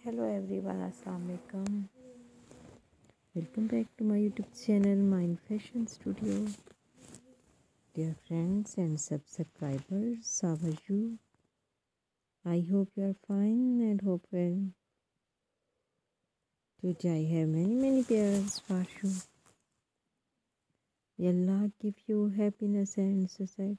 Hello everyone, Assalamu alaikum. Welcome back to my YouTube channel, Mind Fashion Studio. Dear friends and subscribers, how are you? I hope you are fine and hope well. Today I have many pairs for you. May Allah give you happiness and success.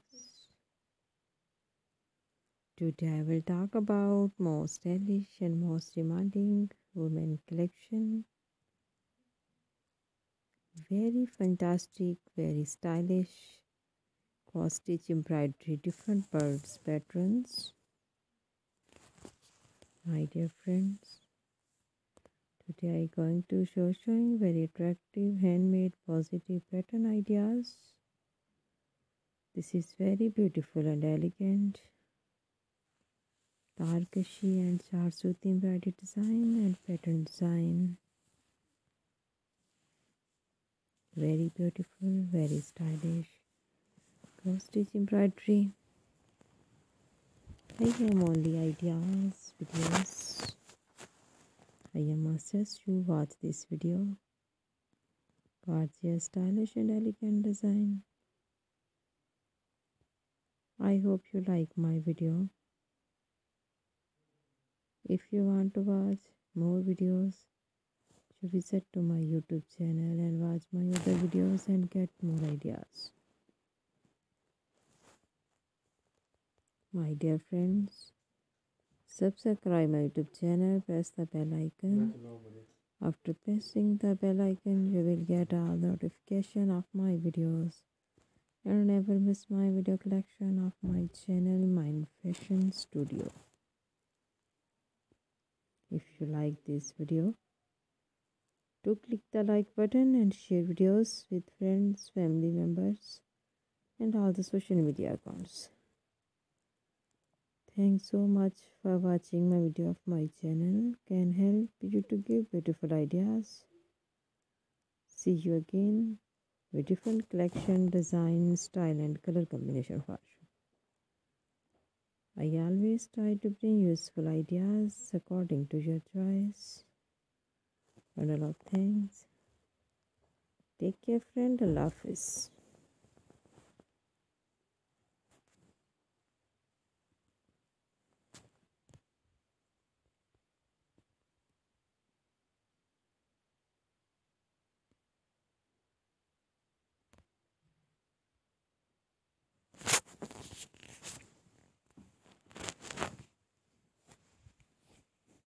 Today I will talk about most stylish and most demanding women collection. Very fantastic, very stylish, cross stitch embroidery, different birds patterns. My dear friends, today I going to showing very attractive handmade positive pattern ideas. This is very beautiful and elegant Tarkashi and Charsuti embroidery design and pattern design. Very beautiful, very stylish cross stitch embroidery. I am only ideas, videos. I am suggest you watch this video. Gorgeous, stylish and elegant design. I hope you like my video. If you want to watch more videos, you visit to my YouTube channel and watch my other videos and get more ideas. My dear friends, subscribe my YouTube channel, press the bell icon. After pressing the bell icon, you will get all notification of my videos and never miss my video collection of my channel, Mind Fashion Studio. If you like this video, do click the like button and share videos with friends, family members and all the social media accounts. Thanks so much for watching my video of my channel. Can help you to give beautiful ideas. See you again with different collection, design, style and color combination for you. I always try to bring useful ideas according to your choice. And a lot of thanks. Take care, friend. Allah Hafiz.